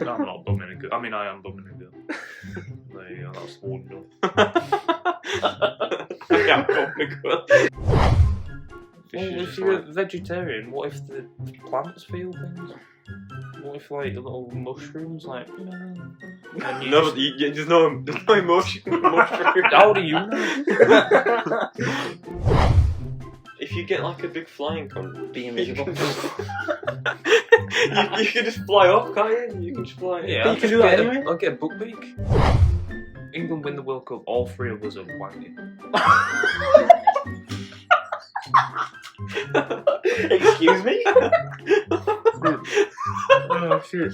I'm not bumming a girl. I mean, I am bumming a girl. There you go, that's one done. Yeah, I'm bumming a girl. Well, if you're a vegetarian, what if the plants feel things? What if, like, the little mushrooms, like, No, there's no emotion in mushroom. How do you know? If you get like a big flying cunt, Being miserable. you can just fly off, can't you? You can just fly. Yeah, you can do that anyway. I'll get a book beak. England win the World Cup, all three of us are wanking. Excuse me? Oh shit.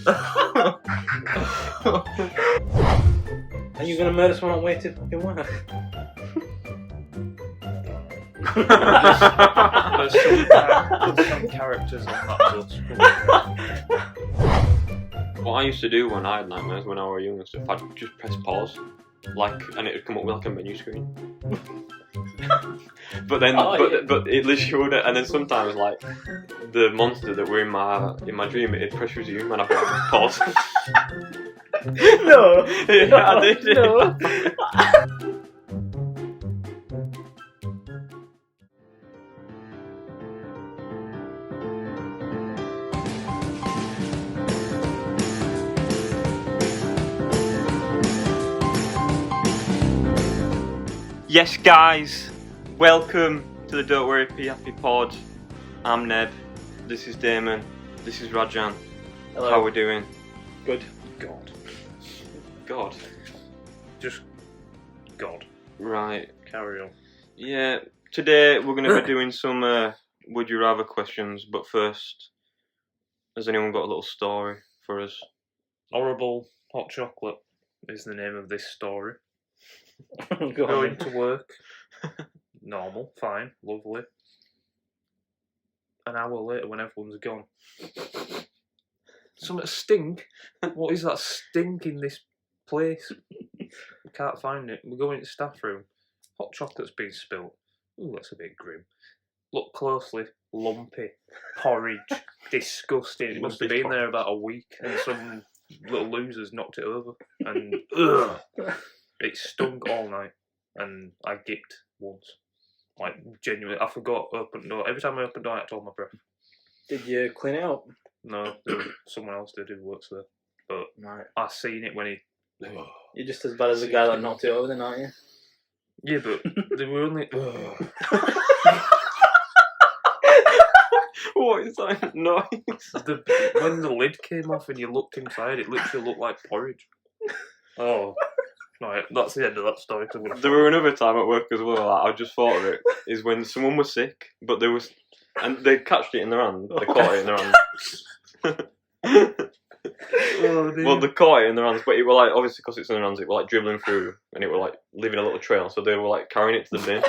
Are you gonna murder someone on the way to fucking work? There's some characters on that bus. What I used to do when I had nightmares when I was young and stuff, I'd just press pause, and it would come up with like a menu screen. But then, but it literally would, and then sometimes like the monster that were in my dream, it'd press resume, and I'd be like, pause. No. Yeah, I did. No. Yes, guys, welcome to the Don't Worry Be Happy Pod. I'm Neb. This is Damon. This is Rajan. Hello. How we doing? Good. God. Just God. Right. Carry on. Yeah. Today we're going to be doing some Would You Rather questions, but first, has anyone got a little story for us? Horrible hot chocolate is the name of this story. Go Going on. to work. Normal, fine, lovely. An hour later when everyone's gone. Something stink? What is that stink in this place? We can't find it. We go into the staff room. Hot chocolate's been spilt. Ooh, that's a bit grim. Look closely. Lumpy. Porridge. Disgusting. It must have been there about a week and some little losers knocked it over. And ugh. It stunk all night, and I gipped once. Like, genuinely, I forgot to open the door. Every time I opened the door, I had to hold my breath. Did you clean it up? No, someone else did who works there. But Right. I seen it when he... You're just as bad as the guy that knocked it over then, aren't you? Yeah, but they were only... What is that noise? When the lid came off and you looked inside, it literally looked like porridge. Oh. Right, that's the end of that story. There were another time at work as well, like, I just thought of it, is when someone was sick, but and they catched it in their hand, they caught it in their hand. Oh, Well, they caught it in their hands, but it were like, obviously because it's in their hands, it were like dribbling through, and it were like leaving a little trail, so they were like carrying it to the bin.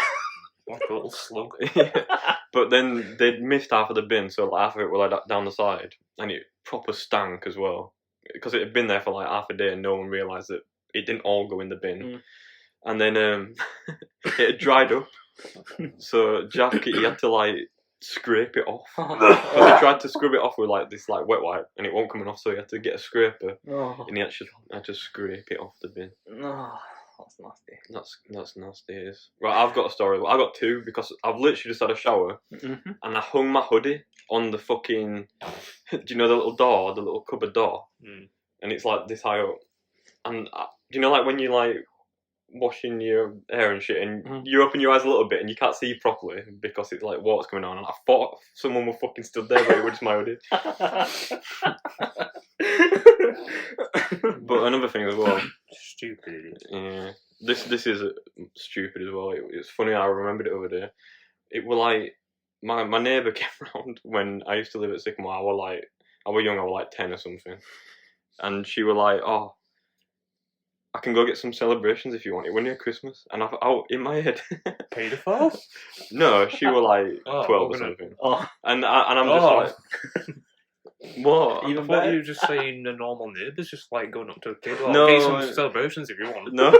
Like a little slug. Yeah. But then they'd missed half of the bin, so like half of it were like down the side, and it proper stank as well, because it had been there for like half a day and no one realised that it didn't all go in the bin. And then it had dried up, so Jack, he had to like scrape it off. Because he tried to scrub it off with like this like wet wipe, and it won't coming off, so he had to get a scraper, and he actually had to scrape it off the bin. No, that's nasty. That's nasty. It is. Right, I've got a story. I got two because I've literally just had a shower, and I hung my hoodie on the fucking. Do you know the little door, the little cupboard door? And it's like this high up. And do you know, like when you like washing your hair and shit, and you open your eyes a little bit and you can't see properly because it's like water's coming on. And I thought someone was fucking stood there, but it was just my hoodie. But another thing as well. Stupid idiot. Yeah, this is stupid as well. It's funny. I remembered it over there. It was like my neighbour came round when I used to live at Sycamore. I was young. I was like 10 or something, and she was like, "Oh, I can go get some celebrations if you want it. We're near Christmas." And I thought, in my head, Paedophile? No, she was like 12 or something. And I'm just like, what? I thought you were just saying the normal neighbours, just like going up to a kid. Oh, No, get some celebrations if you want. No.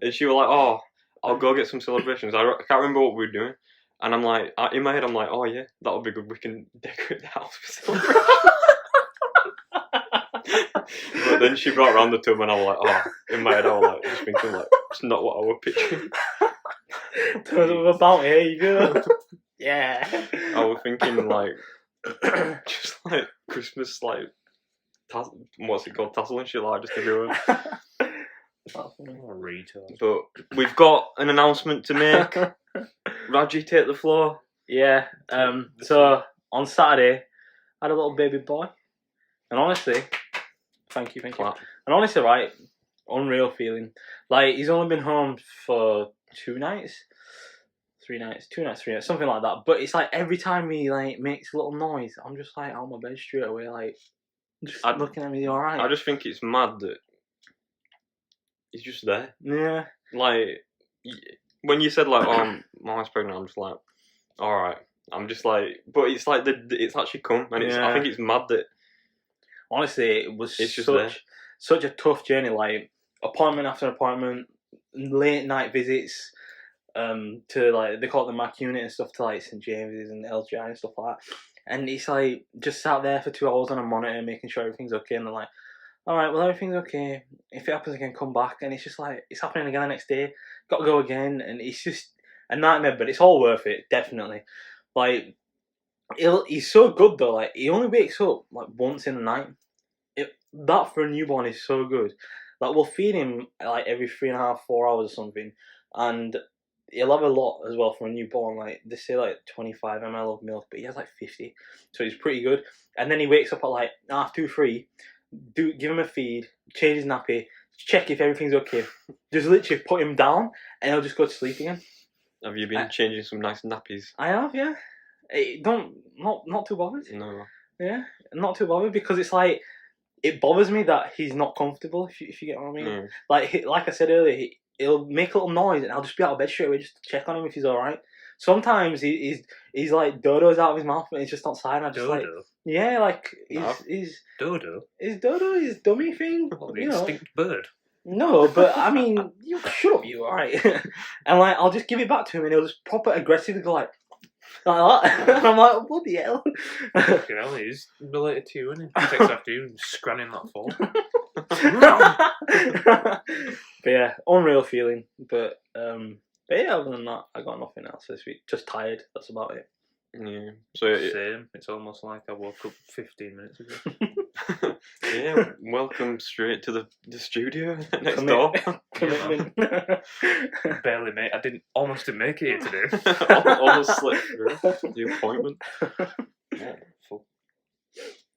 And she was like, "Oh, I'll go get some celebrations." I can't remember what we were doing. And I'm like, in my head, I'm like, "Oh yeah, that'll be good. We can decorate the house for celebrations." But then she brought round the tub, and I was like, oh, in my head, I was like, just thinking, like, it's not what I was picturing. Turns up with a bounty, here you go. Yeah. I was thinking, like, just like Christmas, like, what's it called? Tassel and shit, like, just everywhere. Oh, retard. But we've got an announcement to make. Raji, take the floor. Yeah. So on Saturday, I had a little baby boy, and honestly, thank you. Clap. And honestly, right, unreal feeling. Like he's only been home for 3 nights, something like that. But it's like every time he like makes a little noise, I'm just like out of my bed straight away, like just looking at me. All right. I just think it's mad that he's just there. Yeah. Like when you said like, "Oh, my wife's pregnant," I'm just like, "All right." I'm just like, but it's like it's actually come, and it's. I think it's mad that. Honestly, it was it's just such a tough journey. Like appointment after appointment, late night visits, to like they call it the MAC unit and stuff to like St James's and LGI and stuff like that. And it's like just sat there for 2 hours on a monitor, making sure everything's okay. And they're like, "All right, well everything's okay. If it happens again, come back." And it's just like it's happening again the next day. Got to go again, and it's just a nightmare. But it's all worth it, definitely. Like, he's so good though. Like, he only wakes up like once in the night. That for a newborn is so good. Like, we'll feed him like every 3.5, 4 hours or something, and he'll have a lot as well for a newborn. Like, they say like 25 ml of milk, but he has like 50, so he's pretty good. And then he wakes up at like 2:30, 3. Give him a feed, change his nappy, check if everything's okay. Just literally put him down, and he'll just go to sleep again. Have you been changing some nice nappies? I have, yeah. Not too bothered. No. Yeah, not too bothered because it's like it bothers me that he's not comfortable. If you get what I mean. Like I said earlier, he'll make a little noise and I'll just be out of bed straight away just to check on him if he's all right. Sometimes he's like Dodo's out of his mouth and he's just outside. And I just Dodo? like like he's Dodo? Is Dodo his dummy thing? What, the extinct bird? No, but I mean, you shut up, you alright? And like, I'll just give it back to him, and he'll just proper aggressively go like that, and I'm like, bloody hell! You know, he's related to you, isn't he? He takes after you and scranning that fall. But yeah, unreal feeling. But yeah, other than that, I got nothing else this week. Just tired. That's about it. Yeah. So same. It's almost like I woke up 15 minutes ago. Yeah, welcome straight to the studio next door. Commitment. Barely made. I almost didn't make it here today. Almost slipped through the appointment.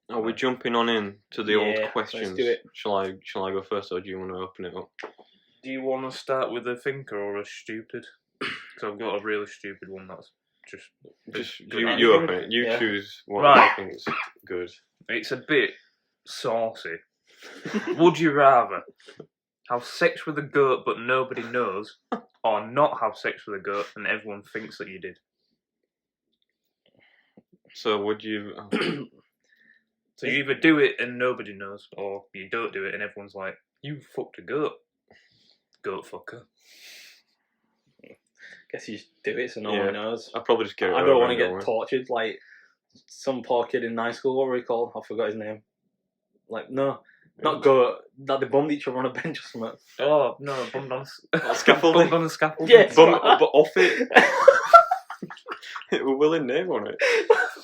Are we jumping on in to the old questions? Let's do it. Shall I go first, or do you want to open it up? Do you want to start with a thinker or a stupid? Because I've got a really stupid one that's just you open it. You choose what Right. you think is good. It's a bit saucy. Would you rather have sex with a goat but nobody knows, or not have sex with a goat and everyone thinks that you did? So would you? So you either do it and nobody knows, or you don't do it and everyone's like, "You fucked a goat, goat fucker." Guess you just do it so no one knows. I'll probably just get it. I don't want to get tortured like some poor kid in high school. What were he called? I forgot his name. Like, no, not goat. That they bummed each other on a bench or something. Oh no, bummed on scaffolding. Bummed on the scaffolding. Yeah, but off it. It was Will and name on it.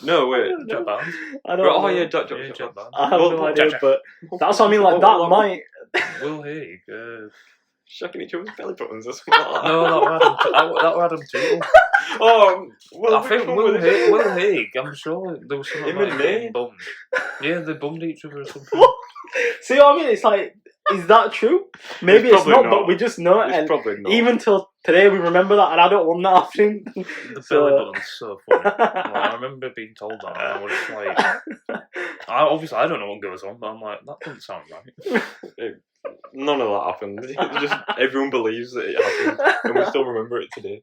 No, wait. Jack Barnes. I don't know. Oh yeah, Jack Barnes. I have no idea, but that's what I mean. Like that might. Will Haig. Shucking each other's belly buttons or something like that. No, that were Adam Tootle. Oh, well, I think Will Haig. I'm sure there was something Him like and Nate? bummed. Yeah, they bummed each other or something. See what I mean? It's like, is that true? Maybe it's not, but we just know it. It's And probably not. even till today, we remember that, and I don't want that happening. The belly button's so funny. Like, I remember being told that, and I was like, obviously I don't know what goes on, but I'm like, that doesn't sound right. None of that happened. Just everyone believes that it happened, and we still remember it today.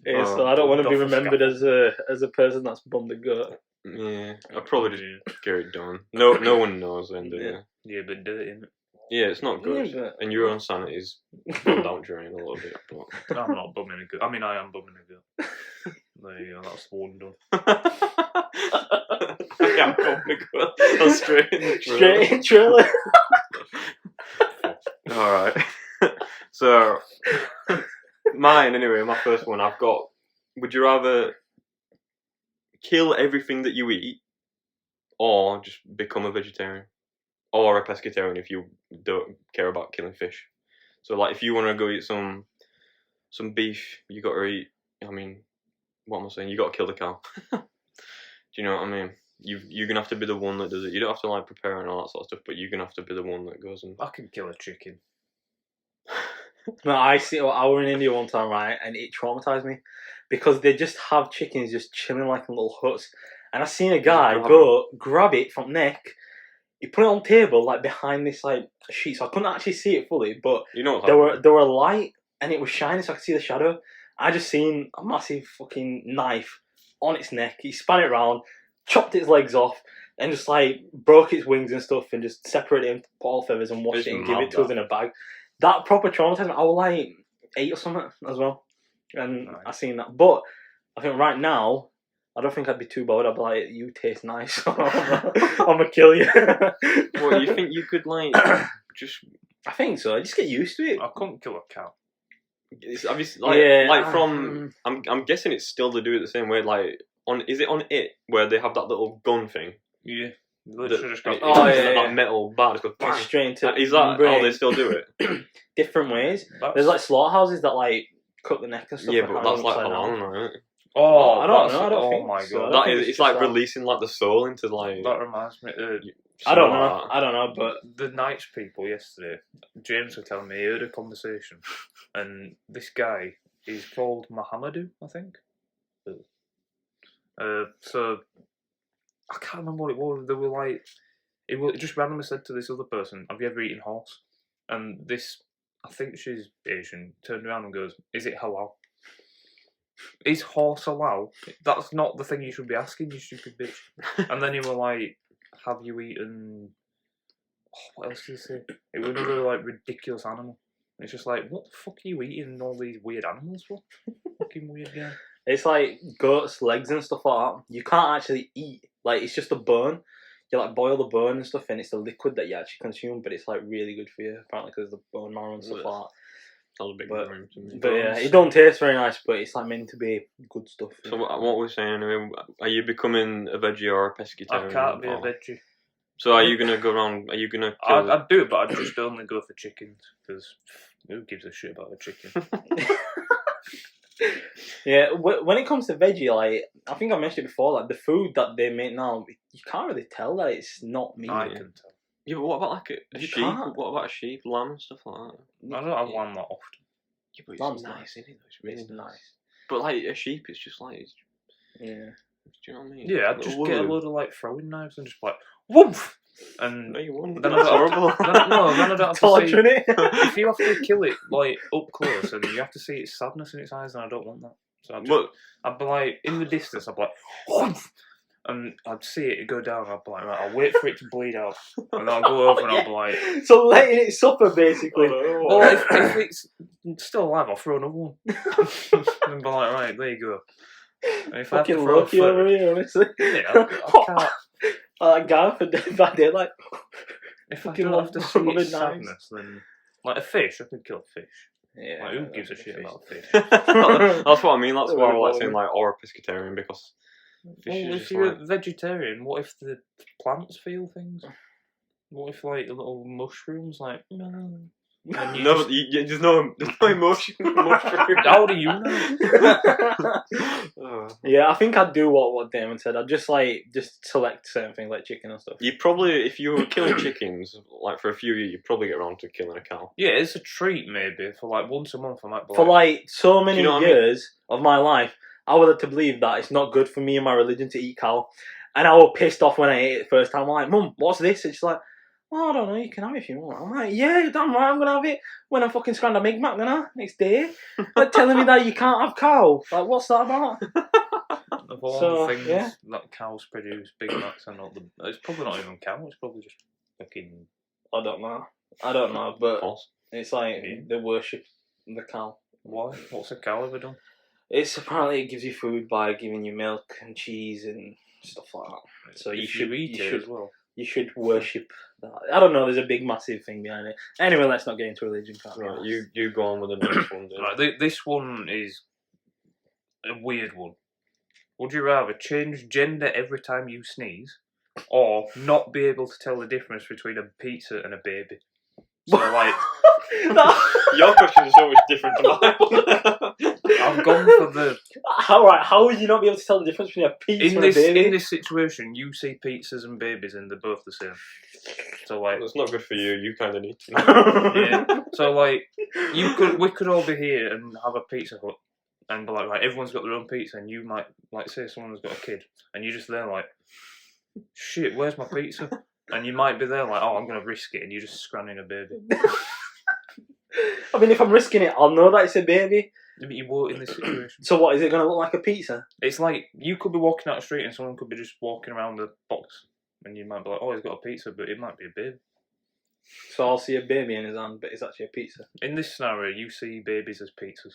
Yeah, so I don't want to be remembered as a person that's bummed a goat. Yeah, I'll probably just get it done. No one knows then, do they? Yeah, but dirty, innit? Yeah, it's not good. Yeah, but- And your own sanity's gone down during a little bit. But... I'm not bumming a goat. I mean, I am bumming a goat. There you go, that's one done. Yeah, I'm bumming a goat. That's straight in the Straight in trailer. Alright. So, mine anyway, my first one, I've got, would you rather kill everything that you eat, or just become a vegetarian? Or a pescatarian if you don't care about killing fish. So like if you want to go eat some beef, you got to eat, I mean, what am I saying? You got to kill the cow. Do you know what I mean? You're going to have to be the one that does it. You don't have to like prepare and all that sort of stuff, but you're going to have to be the one that goes and... I can kill a chicken. No, I were in India one time, right, and it traumatized me because they just have chickens just chilling like in little huts, and I seen a guy go grab it from neck. He put it on the table like behind this like sheet, so I couldn't actually see it fully, but you know there were light and it was shining, so I could see the shadow. I just seen a massive fucking knife on its neck. He span it around, chopped its legs off, and just like broke its wings and stuff, and just separated it into all feathers and washed it and give it to us in a bag. That proper traumatized me. I was like 8 or something as well, and I seen that. But I think right now, I don't think I'd be too bothered. I'd be like, you taste nice. I'm gonna kill you. What, you think you could like just? I think so. I just get used to it. I couldn't kill a cow. It's obviously like from. I'm guessing it's still they do it the same way. Like is it on it where they have that little gun thing? Yeah. Literally just got that metal bar. Just goes straight into. Is that how they still do it? Different ways. There's like slaughterhouses that like cut the neck and stuff. Yeah, but that's like halal, right? Oh, I don't know. I don't think my so. god, it's like releasing like the soul into like. That reminds me. I don't know. I don't know, but the Knights people yesterday, James was telling me he heard a conversation, and this guy is called Mohammedu, I think. So I can't remember what it was. They were like, it just randomly said to this other person, "Have you ever eaten horse?" And this, I think she's Asian, turned around and goes, "Is it halal?" Is horse halal? That's not the thing you should be asking, you stupid bitch. And then he were like, have you eaten... Oh, what else did he say? It was another like ridiculous animal. And it's just like, what the fuck are you eating all these weird animals for? Fucking weird guy. It's like goat's legs and stuff like that. You can't actually eat. Like, it's just a bone. You like boil the bone and stuff, and it's the liquid that you actually consume, but it's like really good for you, apparently, because the bone marrow and stuff like that. That was a big room to me. But yeah, it don't taste very nice, but it's like meant to be good stuff. So what we're saying anyway, are you becoming a veggie or a pescatarian? I can't be a veggie. So are you gonna go around? Are you gonna? Kill... I'd do it, but I'd just only go for chickens because who gives a shit about a chicken? Yeah, when it comes to veggie, like I think I mentioned it before, like the food that they make now, you can't really tell that it's not meat. I can tell. Yeah, but what about like a sheep? Can't. What about a sheep, lamb, and stuff like that? I don't have lamb that often. Yeah, but Lamb's it's nice. nice, isn't it? It's really It's nice. But like a sheep, it's just like, Yeah. do you know what I mean? Yeah, I'd just get a load of like throwing knives and just like woof, and No, you won't. then That's horrible. then I don't have to see. Torturing it. If you have to kill it like up close, and you have to see its sadness in its eyes, and I don't want that. So I'd be like in the distance. I'd be like, woof, and I'd see it go down. I'd be like, right, I'll wait for it to bleed out, and then I'll go over and I'll be like, so letting it suffer basically. well, if it's still alive, I'll throw another one, and be like, right, there you go. And if Fucking I have to throw lucky over here, honestly. yeah, I can't. Like Gareth for Dead by Daylight. If I Fucking don't have to see rubbing its knives. sadness, then like a fish, I could kill a fish. Yeah. Like, who gives a shit about a fish? That's what I mean. That's They're why I really like saying boring. like or a pescatarian because fish Well, is if just you're like... a vegetarian, what if the plants feel things? What if like the little mushrooms, like no? And you No, just- there's no emotion. How do you know? Yeah, I think I'd do what Damon said. I'd just select certain things like chicken and stuff. You probably, if you were killing chickens, like for a few years, you'd probably get around to killing a cow. Yeah, it's a treat maybe for like once a month. I might be For like so many you know what I mean? years of my life, I would have to believe that it's not good for me and my religion to eat cow. And I was pissed off when I ate it the first time. I'm like, Mum, what's this? And she's like, oh, I don't know, you can have it if you want. I'm like, yeah, you're damn right, I'm going to have it when I'm fucking scrambled a Big Mac, then next day. Like, telling me that you can't have cow. Like, what's that about? of all so, the things yeah. that cows produce, Big Macs are not the. It's probably not even cow. It's probably just fucking. I don't know, but False. it's like Yeah. they worship the cow. Why? What's a cow ever done? It's apparently it gives you food by giving you milk and cheese and stuff like that. So If you should eat it should, as well. you should worship that. I don't know. There's a big, massive thing behind it. Anyway, let's not get into religion. Can't we? Right, you go on with the next one. Then. Right, this one is a weird one. Would you rather change gender every time you sneeze, or not be able to tell the difference between a pizza and a baby? So like, your question is so much different to mine. I've gone for the. How would you not be able to tell the difference between a pizza and a baby? In this situation, you see pizzas and babies, and they're both the same. So like, That's not good for you. You kind of need to know. yeah. So like, we could all be here and have a Pizza Hut, and be like, right, everyone's got their own pizza, and you might like say someone's got a kid, and you're just there like, shit, where's my pizza? And you might be there like, oh, I'm gonna risk it, and you're just scranning a baby. I mean, if I'm risking it, I'll know that it's a baby. But you won't in this situation. So what, is it going to look like a pizza? It's like, you could be walking out the street and someone could be just walking around the box, and you might be like, oh, he's got a pizza, but it might be a baby. So I'll see a baby in his hand, but it's actually a pizza. In this scenario, you see babies as pizzas.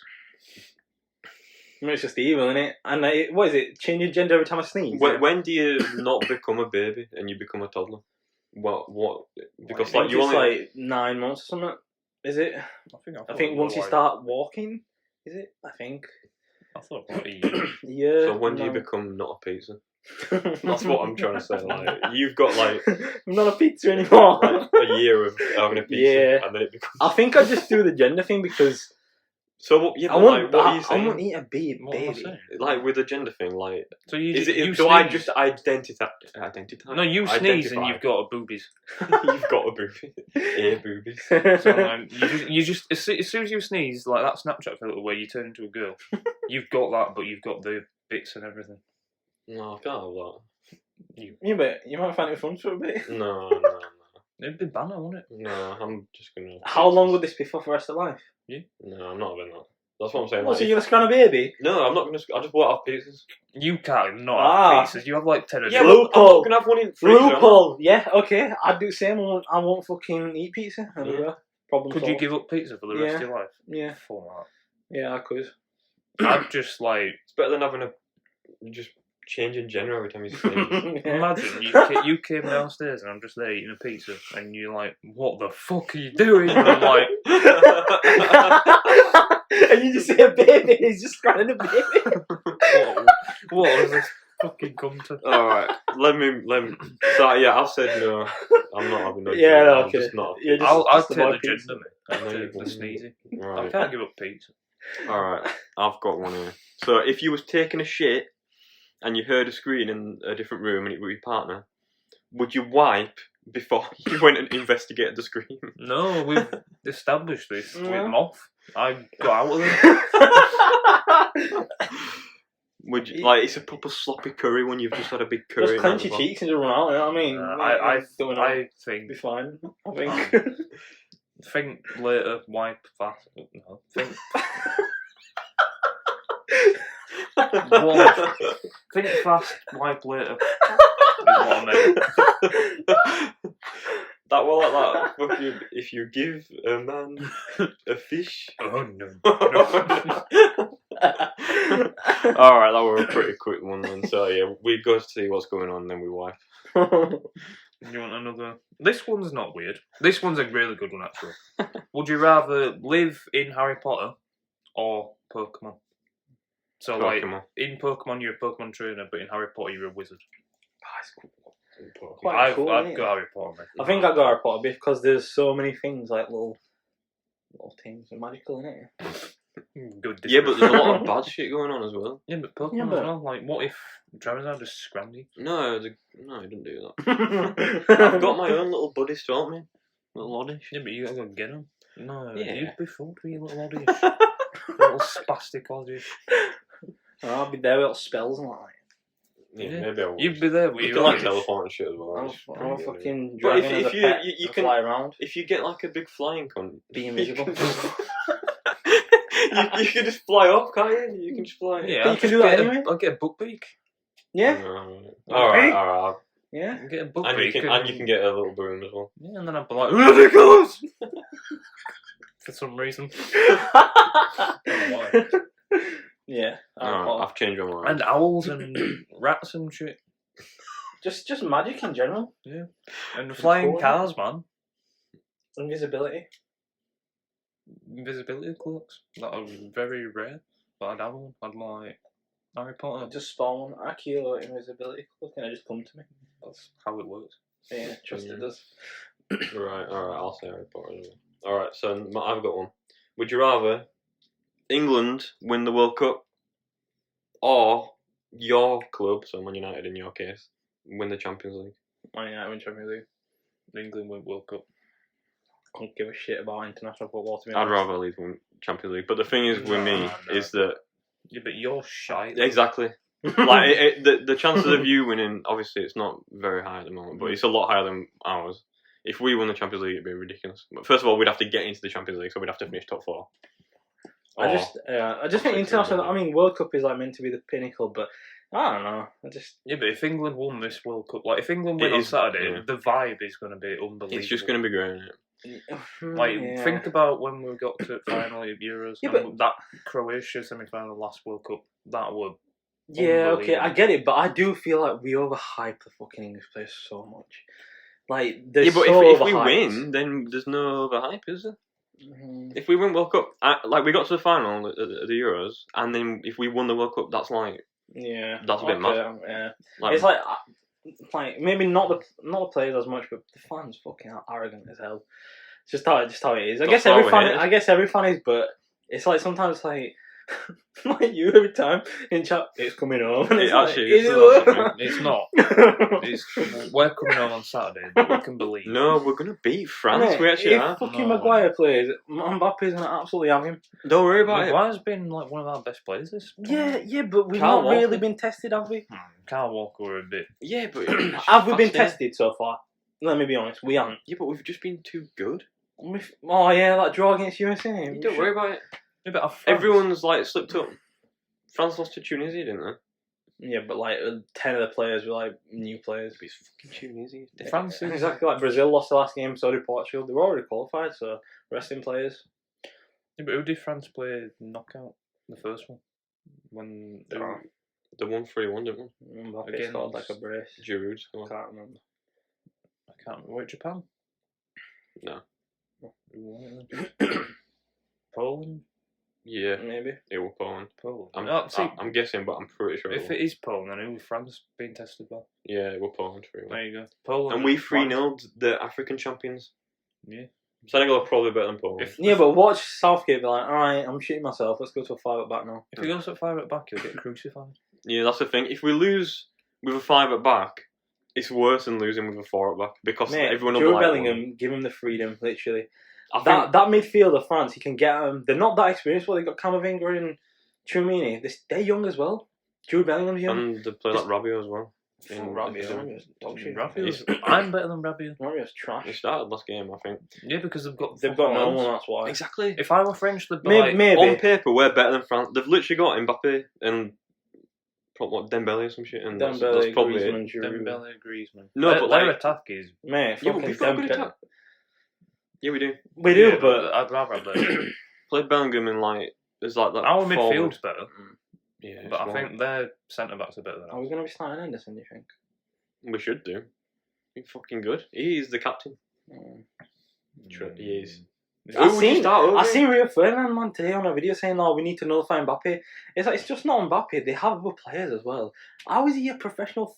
I mean, it's just evil, isn't it? And what is it? Change your gender every time I sneeze? When do you not become a baby and you become a toddler? What? Because I like think you it's only like 9 months or something. Is it? I think once you start walking, is it? I think. I thought about a year. Yeah. So when do you become not a pizza? That's what I'm trying to say. Like you've got like I'm not a pizza anymore. like a year of having a pizza, Yeah. and then it becomes. I think I just do the gender thing because So yeah, I but, won't. like, what are you I saying? won't eat a baby. What am I saying? Like with the gender thing, like So you is just, it? you Do I sneeze. just identify? No, you sneeze and you've got a boobies. You've got a boobie, ear boobies. So you just as soon as you sneeze, like that Snapchat filter where you turn into a girl, you've got that, but you've got the bits and everything. No, I can't have that. Yeah, but you might find it fun for a bit. No. It'd be banner, wouldn't it? No, I'm just gonna. How long would this be for the rest of life? No, I'm not having that. That's what I'm saying. What, Like, so you're going to scran a baby? no, I'm not gonna. I just won't have pizzas. You can't not have pizzas. You have like 10 of Yeah, them. but I'm not Loophole. gonna have one in freezer. Loophole. Yeah, okay. I'd do the same. I won't fucking eat pizza. There we go. Problem Could solved. you give up pizza for the rest of your life? Yeah. For Yeah, I could. that. I'd just like It's better than having a just changing gender every time you sneeze. imagine you came downstairs and I'm just there eating a pizza and you're like, what the fuck are you doing? And I'm like, and you just see a baby and he's just scranning a baby. what was this fucking come to? All right, let me. So yeah, I said no. I'm not having no. Yeah, gender, no, I'm okay. just not. Yeah, just- I'll the take the boy pizza. gender, mate. I'll No, you take the won't. sneezy. I Right. can't give up pizza. All right, I've got one here. So if you was taking a shit and you heard a scream in a different room and it was your partner, would you wipe before you went and investigated the scream? No, we've established this with Yeah. Moth. I got out of there. Would you, like it's a proper sloppy curry when you've just had a big curry? Just and clench that your as well? cheeks and just run out, you know what I mean? I think Be fine, I think. think later, wipe fast. No, think think fast, wipe later. Is what I meant. That well like that. Fucking, if you give a man a fish. Oh no. Alright, that was a pretty quick one then. So yeah, we go see what's going on, then we wipe. You want another? This one's not weird. This one's a really good one, actually. Would you rather live in Harry Potter or Pokemon? So, like, Pokemon. in Pokemon, you're a Pokemon trainer, but in Harry Potter, you're a wizard. Quite cool, I've isn't it? got Harry Potter, mate. I think I'd go Harry Potter because there's so many things like little things are magical, isn't it? Good. Yeah, but there's a lot of bad shit going on as well. Yeah, but Pokemon Yeah, as but- well. Like, what if Charizard just scrammed you? No, no, I didn't do that. I've got my own little buddies to help me. Little oddish. Yeah, but you gotta go get them. No, Yeah. you'd be fucked with your little oddish. Little spastic oddish. I'll be there with little spells and like. Yeah, Yeah. maybe I would. You'd be there with You your can like oddish. teleport and shit as well. I'm It's a pretty good, fucking But if- dragon if as a you- pet you and can- fly around. If you get like a big flying cunt, Be invisible. you can just fly off, can't you? You can just fly. Yeah, But I'll you can just do that get anyway. I'll get a book beak. Yeah, Alright, alright. yeah. Get a book And you beak. can and you can get a little broom as well. Yeah, and then I'd be like, ridiculous! For some reason. Yeah. Alright, I've changed my mind. And owls and rats and shit. Just magic in general. And flying Cool. cars, man. Invisibility. Invisibility cloaks. That are very rare. But I'd have one. I'd like Harry Potter. Just spawn one. Akio invisibility cloak and it just come to me. That's how it works. Yeah, trust it does. Right, alright, I'll say Harry Potter as well. Alright, so I've got one. Would you rather England win the World Cup or your club, so Man United in your case, win the Champions League? Man United win Champions League. England win World Cup. Couldn't give a shit about international football to me. I'd rather Leeds win Champions League. But the thing is with me is that... Yeah, but you're shy. Exactly. Like the chances of you winning, obviously, it's not very high at the moment, but it's a lot higher than ours. If we won the Champions League, it'd be ridiculous. But first of all, we'd have to get into the Champions League, so we'd have to finish top 4. I just think international. I mean, World Cup is like meant to be the pinnacle, but I don't know. Yeah, but if England won this World Cup, like if England win on Saturday, the vibe is going to be unbelievable. It's just going to be great, isn't it? Like, think about when we got to final of Euros. Yeah, and that Croatia semi-final last World Cup. That would. Yeah, okay, I get it, but I do feel like we overhype the fucking English players so much. Like, they're yeah, but so if we overhyped. win, then there's no overhype, is there? If we win World Cup, like we got to the final at the Euros, and then if we won the World Cup, that's like that's a bit mad. Yeah, Like, it's like maybe not the players as much, but the fans fucking are arrogant as hell. It's just how it is. I guess every fan is, but it's like sometimes like like you every time in chat, it's coming home. And it's it's not. We're coming home on Saturday, but we can believe. No, we're gonna beat France. Yeah, we actually if are. fucking Maguire plays, Mbappe's gonna absolutely have him. Don't worry about it. Maguire's been like one of our best players this time. Yeah, but we've Kyle not really Walker. been tested, have we? Kyle Walker a bit. Yeah, but Have we been tested so far? Let me be honest, we haven't. Yeah, but we've just been too good. Oh yeah, that draw against USA. You don't worry about it. Yeah, but Everyone's like slipped up. France lost to Tunisia, didn't they? Yeah, but like 10 of the players were like new players. It's fucking Tunisia. France is Exactly like Brazil lost the last game, so did Portugal. They were already qualified, so resting players. Yeah, but who did France play knockout? The first one? When They won 3-1, didn't they? Mbappe Against scored like a brace. Giroud. I can't remember. I can't remember. What, Japan? No. Poland? Yeah, Maybe. it was Poland. Poland. I'm guessing, but I'm pretty sure. If it is Poland, then who France being tested by? Yeah, it was Poland 3-1. There you go. Poland. And we 3-0'd the African champions. Yeah. Senegal are probably better than Poland. Yeah, but watch Southgate be like, alright, I'm shitting myself, let's go to a 5 at back now. If he goes at 5 at back, he'll get crucified. Yeah, that's the thing. If we lose with a 5 at back, it's worse than losing with a 4 at back because everyone will be Jude like, Bellingham, give him the freedom, literally. I That think, midfield of France, he can get them. They're not that experienced, but they got Camavinga and Tchouameni. They're young as well. Jude Bellingham's young. and they play like Rabiot as well. Rabiot's dog shit. I'm better than Rabiot. Rabiot's trash. They started last game, I think. Yeah, because they've got no one, that's why. Exactly. If I were French, they'd be Maybe. On paper, we're better than France. They've literally got Mbappe and Dembele or some shit, and that's probably Griezmann, it. Giroud. Dembele, Griezmann. No, but their like, attack is. Mate, yeah, but fucking we've got a good Dembele. attack. Yeah, we do. We do, Yeah, but I'd rather have that. Play Bellingham in like there's like that. Our forward. midfield's better, Yeah, but I it's think their centre backs are better than are we ours. going to be starting Henderson, do you think? we should do. He's fucking good. He's the captain. Mm. He is. I Who would you seen start over? Rio Ferdinand man today on a video saying, "Oh, we need to nullify Mbappe." It's like it's just not Mbappe. They have other players as well. How is he a professional,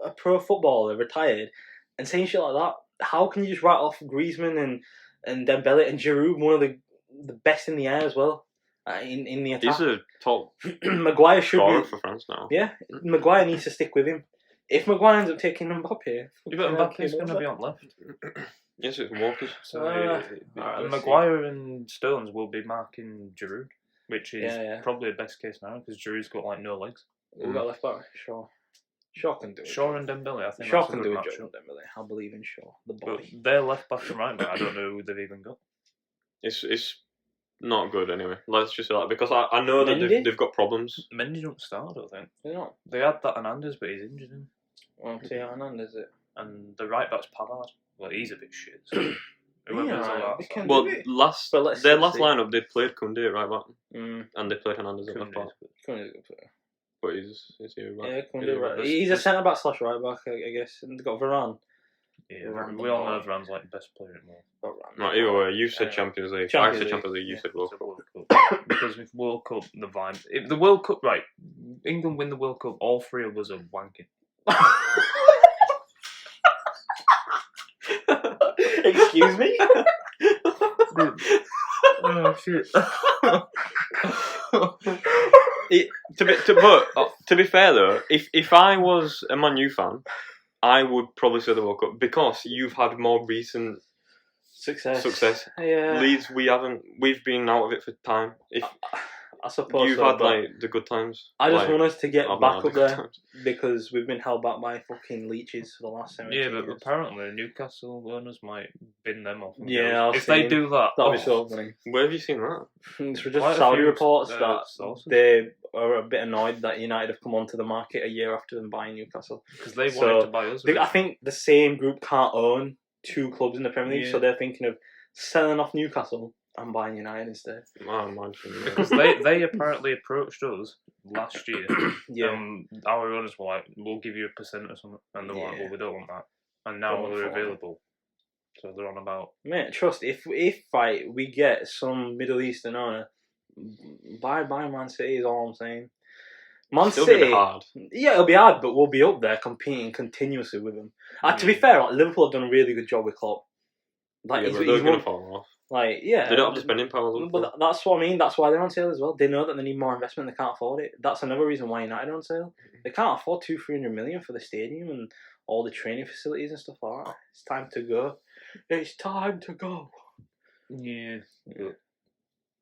a pro footballer, retired, and saying shit like that? How can you just write off Griezmann and Dembele and Giroud, one of the best in the air as well, in the attack? He's a top Maguire should scorer be. for France now. Yeah, Maguire needs to stick with him. If Maguire ends up taking Mbappe, Yeah, but Mbappe's going to be on left. Yes, it's Walker's. So alright, and let's Maguire and Stones will be marking Giroud, which is Yeah. probably the best case now because Giroud's got like no legs. We've got left back. Shaw can do it. Shaw and Dembele, I think. Shaw that's a can good do a matchup. job. I believe in Shaw, the But boy. their left back and right back, I don't know who they've even got. It's not good anyway. Let's just say that because I know that Mendy? they've got problems. Mendy don't start, I don't think. They're not. They had that Hernandez, but he's injured him. Well, Theo Hernandez, is it? And the right back's Pallard. Well, he's a bit shit. So whoever's Yeah, on they that can- side. Well, Maybe. last But let's their last see. lineup they played Koundé at right back Mm. and they played Hernandez at left back. Koundé's good. Koundé's a good player. but is he a right? Yeah, come is he do right. right? He's a centre back / right back, I guess. And they've got Varane. Yeah, Random we all know ball. Varane's like the best player in the world. Right, either way, you said Anyway. Champions League. I Champions said League. Champions League. You Yeah, said World it's a Cup. World Cup. Because with World Cup, the vibe. If the World Cup, right? England win the World Cup. All three of us are wanking. Excuse me? Oh shit! To be fair though, if I was a Man U fan, I would probably say the World Cup because you've had more recent success. Yeah. Leeds, we've been out of it for time. If I suppose you've so, had but like the good times, I just like, want us to get I've back not had up the good there times. because we've been held back by fucking leeches for the last 17 Yeah, but years. apparently Newcastle owners might bin them off. and Yeah, go, I've if they seen. do that, That'd be so funny. Where have you seen that? It's Quite just a Saudi few, reports that sources. they are a bit annoyed that United have come onto the market a year after them buying Newcastle. because they So, wanted to buy us. I think the same group can't own two clubs in the Premier League, Yeah. so they're thinking of selling off Newcastle and buying United instead. Oh, mind you, yeah. because they apparently approached us last year. Yeah. Our owners were like, "We'll give you a percent or something," and they were like, Yeah. "Well, we don't want that." And now Don't want they're for it. available, so they're on about. Mate, trust, if right, we get some Middle Eastern owner, buy Man City is all I'm saying. Man Still City, gonna be hard. yeah, it'll be hard, but we'll be up there competing continuously with them. To be fair, like, Liverpool have done a really good job with Klopp. Like, Yeah, he's, but they're he's gonna won, fall off. like, yeah. They don't have the spending power. But Liverpool. that's what I mean. That's why they're on sale as well. They know that they need more investment. They can't afford it. That's another reason why United are on sale. They can't afford 200-300 million for the stadium and all the training facilities and stuff like that. It's time to go. It's time to go. Yeah, but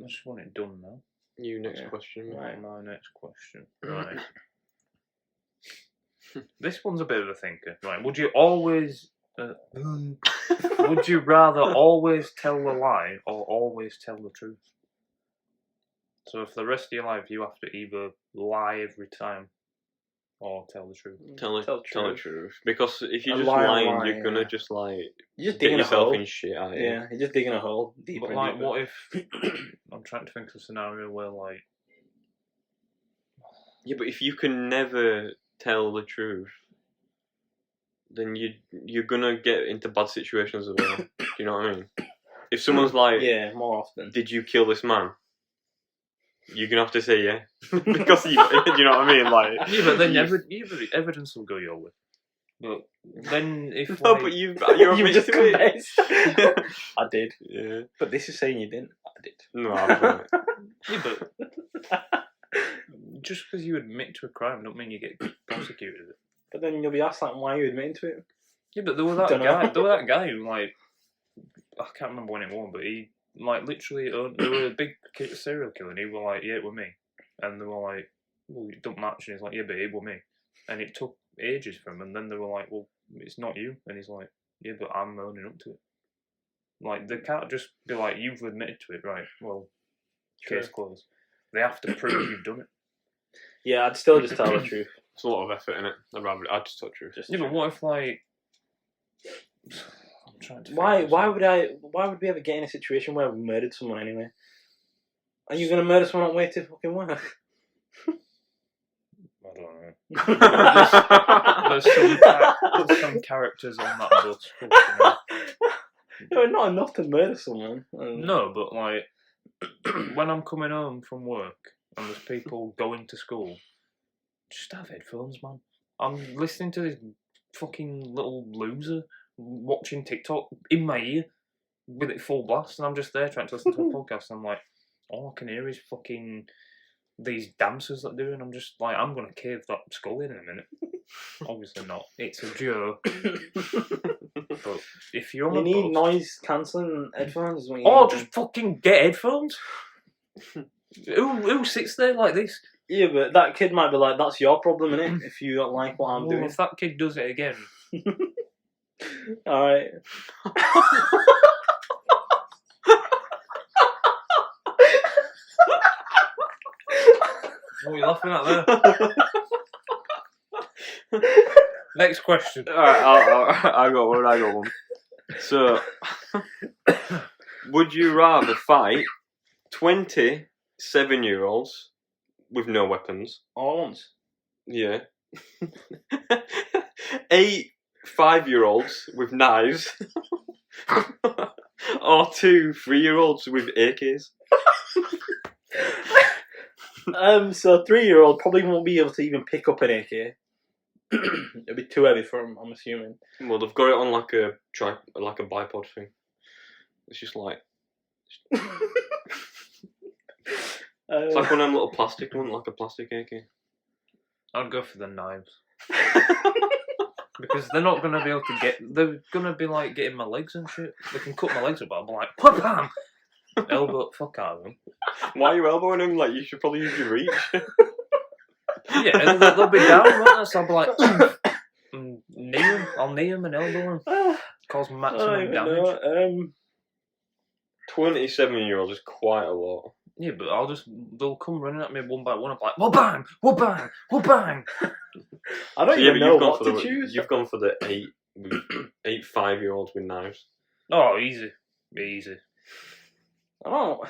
I just want it done now. You next Yeah. question. Right. My next question. Right. This one's a bit of a thinker. Right. Would you always? Would you rather always tell a lie or always tell the truth? So, for the rest of your life, you have to either lie every time or tell the truth. Tell the truth. Because if you're A just lie, lying, you're gonna yeah. just like You're just get digging a yourself hole. in shit. Aren't you? Yeah, you're just digging a hole deeper But and like, deeper. what if? I'm trying to think of a scenario where, like, Yeah, but if you can never tell the truth, then you're gonna get into bad situations as well. Do you know what I mean? If someone's like, Yeah, more often. "Did you kill this man?" You're gonna have to say yeah, because you know what I mean. Like, yeah, but then evidence will go your way. But then if no, like, but you're You just admitting it. confessed. I did. Yeah. But this is saying you didn't. I did. No, I haven't. yeah, but just because you admit to a crime don't mean you get prosecuted. But then you'll be asked, like, why are you admitting to it? Yeah, but there was that Dunno. guy. There was that guy who, like, I can't remember when it was, but he like literally there was a big serial killer, and he was like, "Yeah, it was me," and they were like, "Well, it don't match," and he's like, "Yeah, but it was me," and it took ages for him, and then they were like, "Well, it's not you," and he's like, "Yeah, but I'm owning up to it." Like, they can't just be like, "You've admitted to it, right? Well, True. case closed." They have to prove you've done it. Yeah, I'd still just tell the truth. It's a lot of effort in it. I'd just tell the truth. Just Yeah, but what if, like, I'm trying to. why think of would we ever get in a situation where we murdered someone anyway? Are you gonna murder someone on the way to fucking work? I don't know. There's some characters on that bus. No, not enough to murder someone. No, but like when I'm coming home from work and there's people going to school, just have headphones, man. I'm listening to this fucking little loser watching TikTok in my ear with it full blast, and I'm just there trying to listen to a podcast. And I'm like, all I can hear is fucking these dancers that do, and I'm just like, I'm gonna cave that skull in a minute. Obviously not. It's a joke. But if you're on You a need bus, noise cancelling headphones. Is what you or need. just fucking get headphones. Who sits there like this? Yeah, but that kid might be like, "That's your problem, innit? If you don't like what I'm Well, doing." if that kid does it again, All right. what are you laughing at there? Next question. Alright, I got one. So, would you rather fight 27-year-olds with no weapons, All at once. Yeah. 8 5-year-olds with knives. Or 2 3-year-olds with AKs. So 3-year-old probably won't be able to even pick up an AK. It'll be too heavy for him, I'm assuming. Well, they've got it on like a bipod thing. It's just like it's like one of them little plastic one, like a plastic AK. I'd go for the knives. Because they're not gonna be able to get. They're gonna be like getting my legs and shit. They can cut my legs up, but I'm like, bam, elbow fuck out of them. Why are you elbowing them? Like, you should probably use your reach. Yeah, they'll be down, won't they? So I'll be like, and knee them. I'll knee them and elbow them. Cause maximum damage. 27-year-olds is quite a lot. Yeah, but they'll come running at me one by one. I'm like, well bang, well bang, well bang. I don't even know what to choose. You've gone for the 8 5-year-olds with knives. Oh, easy. Oh,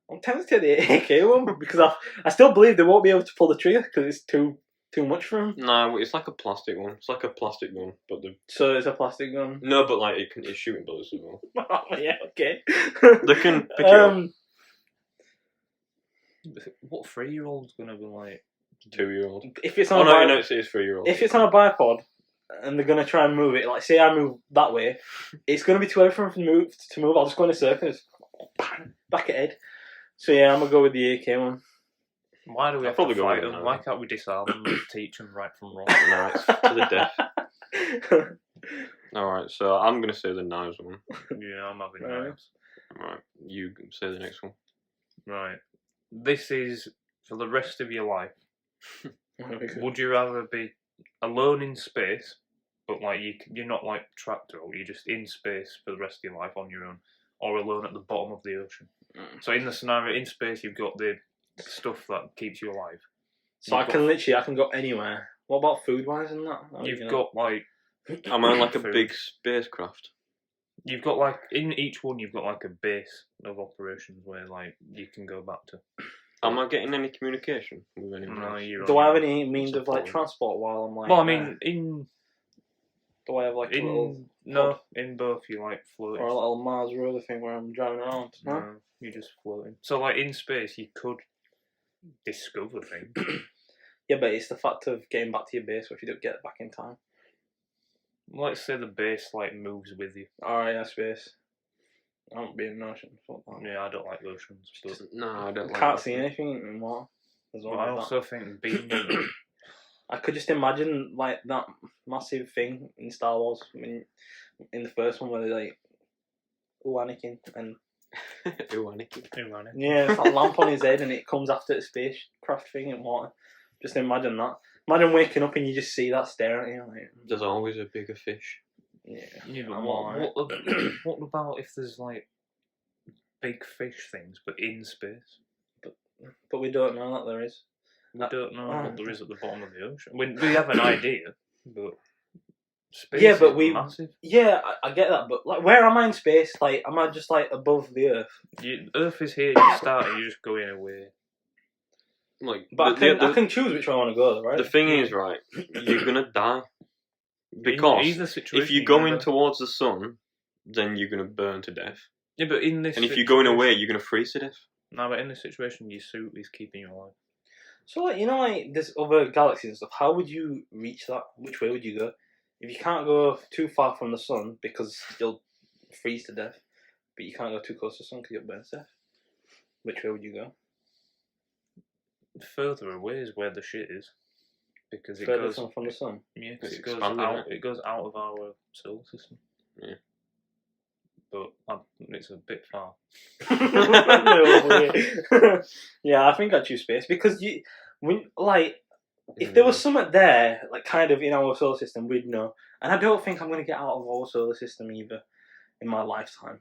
I'm tempted to the AK one because I still believe they won't be able to pull the trigger because it's too much for them. No, it's like a plastic one. It's like a plastic gun, but so it's a plastic gun. No, but like it's shooting bullets as well. Oh, yeah, okay. They can pick it up. What 3-year-old's gonna be like? 2-year-old. If it's on no, it's 3-year-old. If it's on a bipod and they're gonna try and move it, like say I move that way, it's gonna be too heavy for them to move. I'll just go in a circle, and just back at head. So yeah, I'm gonna go with the AK one. Why do we have to fight them? Why can't we disarm them and teach them right from wrong? No, it's to the death. Alright, so I'm gonna say the knives one. Yeah, I'm having knives. Alright, you say the next one. Right. This is for the rest of your life. Would you rather be alone in space, but like you're not like trapped out, you're just in space for the rest of your life on your own, or alone at the bottom of the ocean? So in the scenario, in space, you've got the stuff that keeps you alive. So I can go anywhere. What about food wise and that? You've got like. I'm on like a big spacecraft. You've got like in each one, you've got like a base of operations where like you can go back to. Am I getting any communication with anyone? No, do I have any means of like transport while I'm like? Well, I mean, in. Do I have like a little? No, in both you like floating. Or a little Mars rover thing where I'm driving around. No, you're just floating. So like in space, you could discover things. Yeah, but it's the fact of getting back to your base. What if you don't get back in time? Let's say the base like moves with you. Alright, yeah, space. I don't be in an ocean. Yeah, I don't like oceans. But no, I don't. Can't see anything anymore. But I also think being. I could just imagine like that massive thing in Star Wars. I mean, in the first one where they like, Anakin and. Anakin. Yeah, it's that lamp on his head and it comes after the spacecraft thing and water. Just imagine that. Imagine waking up and you just see that staring at you. Like, there's always a bigger fish. Yeah, but what about if there's like big fish things, but in space? But we don't know that there is. We don't know what there is at the bottom of the ocean. We have an idea, but space is massive. Yeah, I get that, but like, where am I in space? Like, am I just like above the Earth? Earth is here. You start, and you're just going away. Like, but I can choose which way I want to go, right? The thing is, right, you're gonna die because if you're going towards the sun, then you're gonna burn to death. Yeah, but in this, and if you're going away, you're gonna freeze to death. No, but in this situation, your suit is keeping you alive. So, like, you know, like there's other galaxies and stuff. How would you reach that? Which way would you go? If you can't go too far from the sun because you'll freeze to death, but you can't go too close to the sun because you'll burn to death. Which way would you go? Further away is where the shit is, because it further goes from the sun. Yeah, because it goes out. It goes out of our solar system. Yeah, but it's a bit far. Yeah, I think I'd choose space because if there was something there, like kind of in our solar system, we'd know. And I don't think I'm going to get out of our solar system either in my lifetime.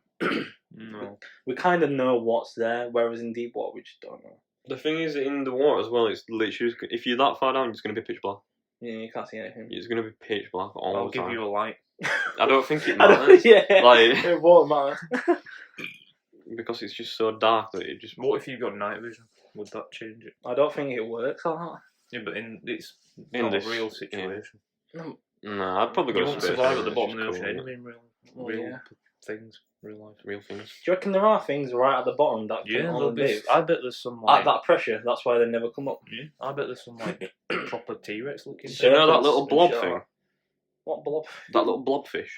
No, we kind of know what's there, whereas in deep water we just don't know. The thing is, in the water as well, it's literally, if you're that far down, it's going to be pitch black. Yeah, you can't see anything. It's going to be pitch black all I'll the time. give you a light. I don't think it matters. Yeah, like, it won't matter. Because it's just so dark that it just... What if you've got night vision? Would that change it? I don't think it works like that. Yeah, but it's In not this- a real yeah. situation. Nah, I'd probably go You to won't space. survive at anyway, the bottom of it's the just ocean cool, anyway in real Yeah. things, real life. Real things. Do you reckon there are things right at the bottom that Yeah, can there'll only be. live I bet there's some at like. that pressure? That's why they never come up. Yeah, I bet there's some like proper T-Rex looking. So you know that Serpents little and blob shit like thing? that. What blob? That little blobfish?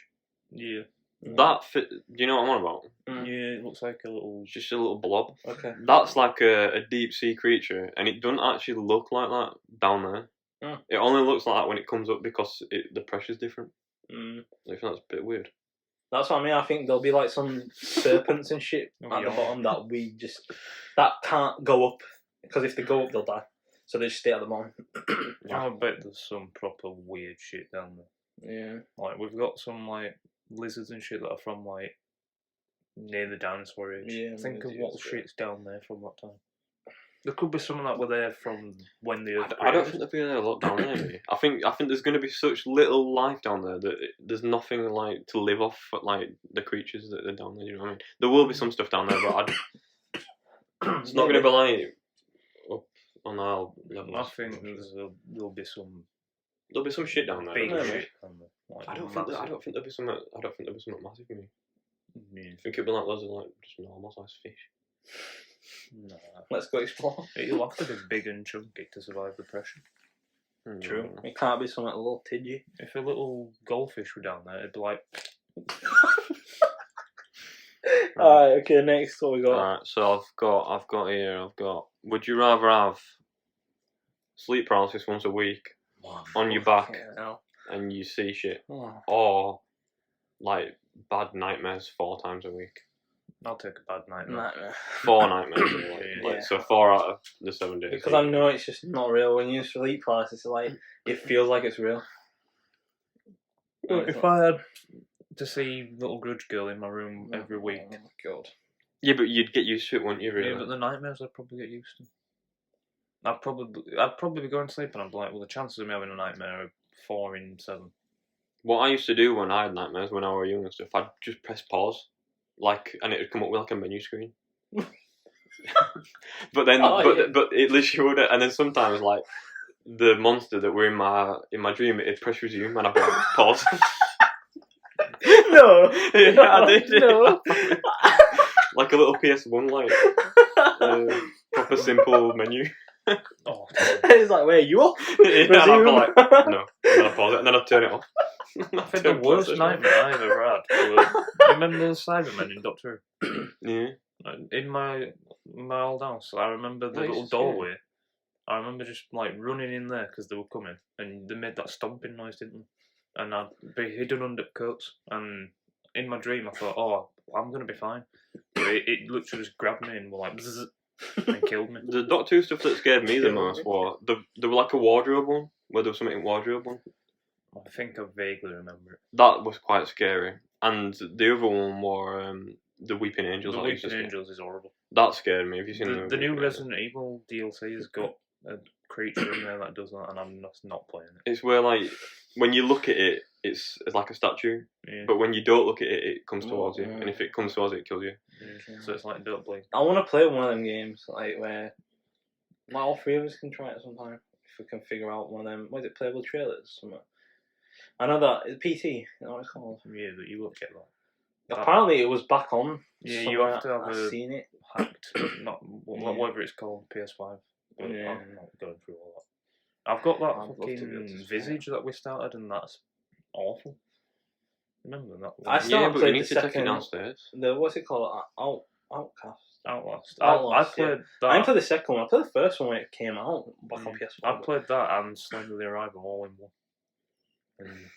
Yeah, That fit. Do you know what I'm on about? yeah, it looks like a little. It's just a little blob. Okay. That's like a deep sea creature, and it doesn't actually look like that down there. Mm. It only looks like that when it comes up because the pressure's different. Mm. I think that's a bit weird. That's what I mean. I think there'll be like some serpents and shit Oh, at the yeah. bottom that can't go up, because if they go up they'll die. So they just stay at the bottom. Yeah. I bet there's some proper weird shit down there. Yeah. Like we've got some like lizards and shit that are from like near the dinosaur age. Yeah, Think of maybe what it's shit's down there from that time. There could be some that were there from when the Earth I don't created. think there'll be a lot down there. Maybe. I think there's going to be such little life down there that there's nothing like to live off like the creatures that are down there. You know what I mean? There will be some stuff down there, but it's not going to be like up on our level. I think there'll be some There'll be some shit down there. big don't Yeah. there? shit down there. Like I don't think there'll be something. I don't think there'll be something massive. Maybe. Yeah. I think it'll be like loads of like just normal sized fish. Nah. Let's go explore. It'll have to be big and chunky to survive the pressure. True. It can't be something a little tidgy. If a little goldfish were down there, it'd be like, Alright, okay, next what we got? Alright, so I've got. Would you rather have sleep paralysis once a week on your back Fucking hell. and you see shit, Oh. or like bad nightmares 4 times a week? I'll take a bad night. Nightmare. 4 nightmares, Yeah. like, so 4 out of the 7 days. Because I know it's just not real. When you sleep paralysis, it's like it feels like it's real. No, it's If not. I had to see Little Grudge Girl in my room every week, Oh my god. Yeah, but you'd get used to it, wouldn't you? Really? yeah, but the nightmares I'd probably get used to. I'd probably be going to sleep and I'd be like, well, the chances of me having a nightmare are 4 in 7. What I used to do when I had nightmares when I was young and stuff, I'd just press pause, and it would come up with like a menu screen. But then, but it literally would, and then sometimes like the monster that were in my dream, it'd press resume and I'd be like, pause. No. Yeah, I did. No. Like a little PS1, like proper simple menu. Oh, It's like, wait, you off? Yeah, and I'd be Resume. like, no, and then I'd pause it, and then I'd turn it off. I think the worst nightmare I've ever had was, remember the Cybermen in Doctor Yeah. Who? In my old house, I remember the Nice, little yeah. doorway. I remember just like running in there because they were coming, and they made that stomping noise, didn't they? And I'd be hidden under coats, and in my dream I thought, oh, I'm gonna be fine. But it literally just grabbed me and were like, bzzz, and killed me. The Doctor Who stuff that scared me the most was there were like a wardrobe one, where there was something in wardrobe one. I think I vaguely remember it. That was quite scary. And the other one were the Weeping Angels. The that used to Weeping scare- Angels is horrible. That scared me. Have you seen The new Weeping Resident Evil DLC has got a creature in there that does that, and I'm not playing it. It's where like when you look at it, it's like a statue, Yeah. but when you don't look at it, it comes towards you, yeah. and if it comes towards you, it kills you. Yeah. So it's like Don't Blink. I want to play one of them games, like where like all 3 of us can try it sometime. If we can figure out one of them, what is it, playable trailers? Something. I know that it's PT. You know what it's called? Yeah, but you won't get that. Apparently, it was back on. Yeah, you somewhere. have to have I've seen it. hacked, not whatever it's called, PS5. But Yeah. I'm not going through all that. I've got that I'd love to be able to fucking try Visage that we started, and that's awful. Remember that? I still Yeah, haven't but you played need the to take it second. downstairs. What's it called? Outcast. Outlast. Outlast, I played that. I didn't play the second one. I played the first one when it came out back on Mm. PS4. I played that and Slender the Arrival all in one. And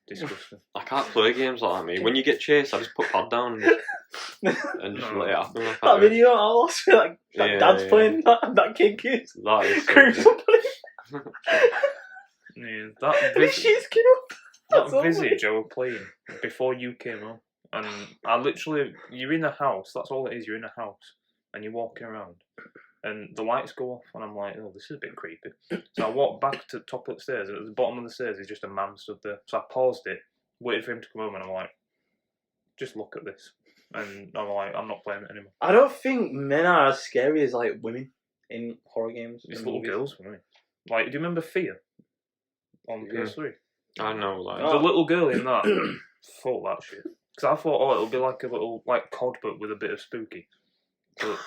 disgusting. I can't play games like that, me. When you get chased, I just put pad down and just No. let it happen. I can't That do it. video I lost, like that Yeah, dad's yeah. playing that kid kids. That is so Scream good. somebody. Yeah, that The shit's kid up. That That's all Visage I was playing before you came on, and I literally, you're in a house, that's all it is, you're in a house, and you're walking around, and the lights go off, and I'm like, oh, this is a bit creepy. So I walked back to the top of the stairs, and at the bottom of the stairs is just a man stood there. So I paused it, waited for him to come home, and I'm like, just look at this. And I'm like, I'm not playing it anymore. I don't think men are as scary as like women in horror games. It's and little movies. girls for me. Like, do you remember Fear on Mhm. PS3? I know, like. The little girl in that. Fuck that shit. Because I thought, oh, it'll be like a little like COD, but with a bit of spooky. But,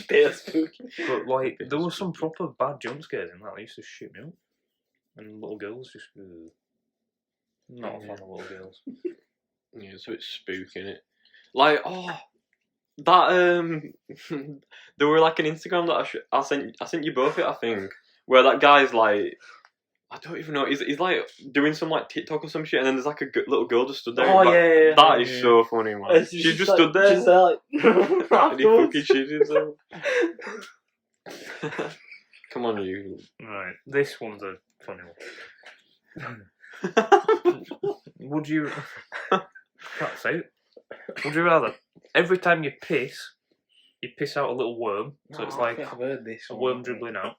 Bit spooky. but like, Bit there were some spooky. proper bad jump scares in that. They used to shit me up. And little girls just. Not a fan of little girls. Yeah, it's a bit spooky, innit? Like, that there were like an Instagram that I sent you both it, I think, where that guy's like, I don't even know, he's like doing some like TikTok or some shit, and then there's like a little girl just stood there. Oh, like, yeah. That is so funny, man. She just like, stood there. She's there like, And he fucking afterwards. shit himself. Come on, you. Right, this one's a funny one. Would you? Can't say it. Would you rather every time you piss out a little worm, so it's Oh, I like think I've heard this a one. worm dribbling out,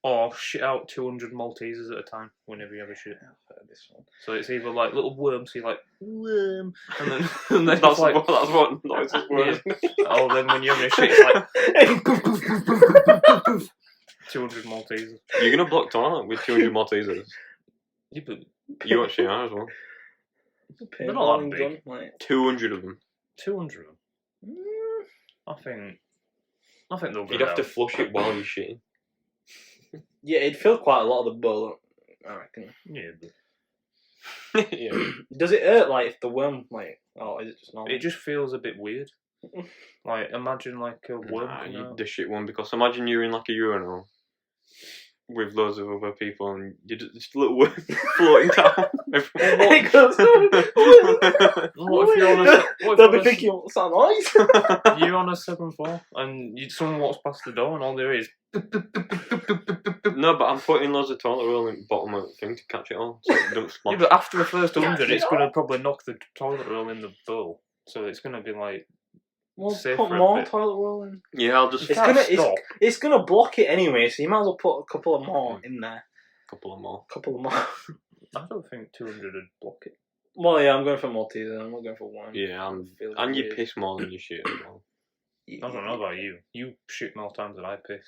or shit out 200 Maltesers at a time whenever you have a shit. I've heard this one. So it's either like little worms, so you're like worm, and then That's it's like what noises were. oh, then when you're having a shit, it's like 200 Maltesers. You're gonna block toilet with 200 Maltesers. Yeah, but You actually are as well. They're not that Paintballing big. gun, like, 200 of them. 200 of them. I think they'll go You'd have to down. flush it while you're shitting. yeah, it'd fill quite a lot of the bowl, I reckon. Yeah, but Yeah. Does it hurt, like, if the worm, like, oh, is it just normal? it just feels a bit weird. Like, imagine like a worm. Nah, coming out. the shit one, because imagine you're in like a urinal with loads of other people and you're just a little worm floating down. It goes, What if you're on a they'll be thinking, what's that noise? you're on a 7th floor and someone walks past the door and all there is. No, but I'm putting loads of toilet roll in the bottom of the thing to catch it all, so it don't Yeah, splash. but after the first 100, Yeah, it's gonna probably knock the toilet roll in the bowl. So it's gonna be like Well, Safe put for a more bit. toilet roll in. Yeah, I'll just You It's can't gonna, stop. it's gonna block it anyway, so you might as well put a couple of more in there. couple of more. Couple of more. I don't think 200 would block it. Well, yeah, I'm going for Maltese. I'm not going for one. Yeah, Feels and you weird. piss more than you shit as well. I don't know about you. You shit more times than I piss.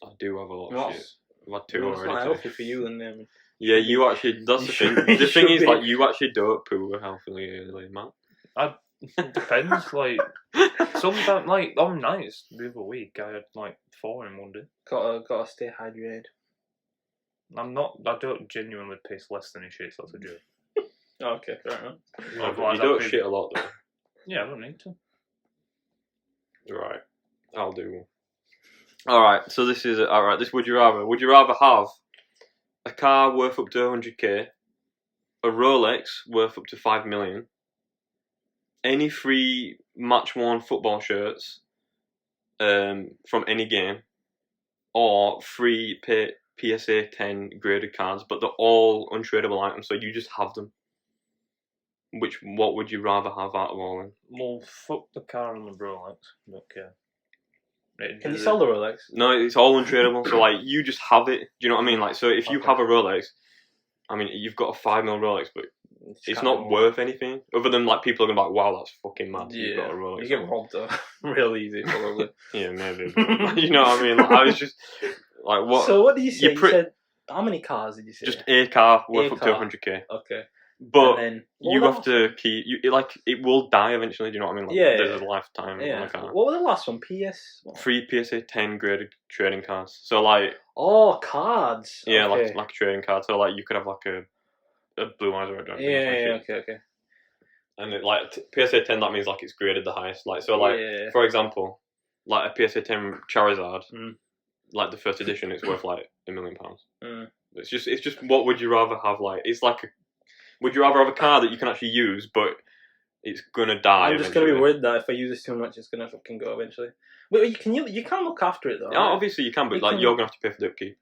I do have a lot Well, of shit. I've had two Well, it's not already. healthy for you, then. Yeah, you actually. That's the thing. You The thing should is, be. like, you actually don't poo healthily, man. It depends. Like sometimes, like on nights the other week, I had like 4 in one day. Gotta stay hydrated. I don't genuinely piss less than he shits. That's a joke. Okay, fair enough. No, but Otherwise you don't I'd be- shit a lot though. Yeah, I don't need to. Right, I'll do one. All right, so this is all right. This would you rather? Would you rather have a car worth up to 100k, a Rolex worth up to 5 million, any free match-worn football shirts from any game, or free PSA 10 graded cards, but they're all untradeable items, so you just have them? What would you rather have out of all of them? Well, fuck the car and the Rolex. Don't care. Can you sell the Rolex? No, it's all untradeable. So like, you just have it. Do you know what I mean? Like, so if you Okay. have a Rolex, I mean, you've got a 5 mil Rolex, but it's kinda not more. worth anything. Other than like, people are gonna be like, "Wow, that's fucking mad." You've got a Yeah, Rolex. you get on." robbed though. Real easy, probably. Yeah, maybe. But, you know what I mean? Like, I was just like, what? So what did you say? You You pre- said how many cars did you say? Just a car worth A up to car. 100k, Okay. but And then, you what have to keep. It will die eventually. Do you know what I mean? Like, Yeah, there's yeah. a lifetime on Yeah. a car. What was the last one? PS. What? Free PSA 10 graded trading cards. So like, Oh, cards. yeah, okay. like a trading card. So like, you could have like a blue eyes or a dragon. or some Yeah, shit. okay. And it, like PSA 10, that means like it's graded the highest. Like, so like, Yeah. for example, like a PSA 10 Charizard, Mm. like the first edition, it's worth like £1 million. Mm. It's just what would you rather have? Like, it's like would you rather have a car that you can actually use, but it's gonna die? I'm just gonna be eventually? worried that if I use this too much, it's gonna fucking go eventually. But you can look after it though. Yeah, right? obviously you can, but You like can- you're gonna have to pay for the upkeep.